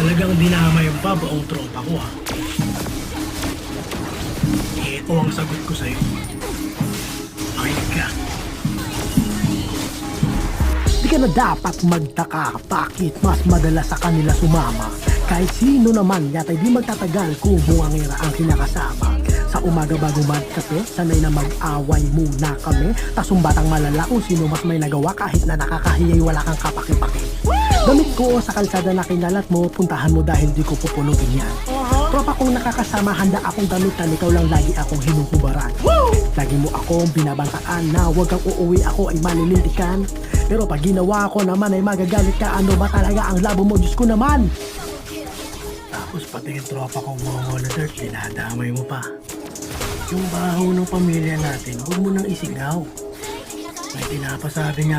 Talagang dinamay pa buong tropa ko ha. Ito ang sagot ko sa'yo. Makinig ka. Di ka na dapat magtaka bakit mas madalas sa kanila sumama. Kahit sino naman yata'y di magtatagal kung buwangira ang kinakasama. Sa umaga bago magkape, sanay na mag-away muna kami. Tasong batang malala kung sino mas may nagawa kahit na nakakahiyay wala kang kapaki-paki. Damit ko sa kalsada na kinalat mo, puntahan mo dahil di ko pupulutin yan. Tropa kong nakakasama, handa akong gamitan, ikaw lang lagi akong hinuhubaran. Lagi mo akong binabantaan na huwag kang uuwi, ako ay malilintikan. Pero pag ginawa ko naman ay magagalit ka, ano ba talaga ang labo mo, Diyos ko naman. Tapos pati yung tropa ko mga dirt, dinadamay mo pa. Yung baho ng pamilya natin, huwag mo nang isigaw. May pinapasabi nga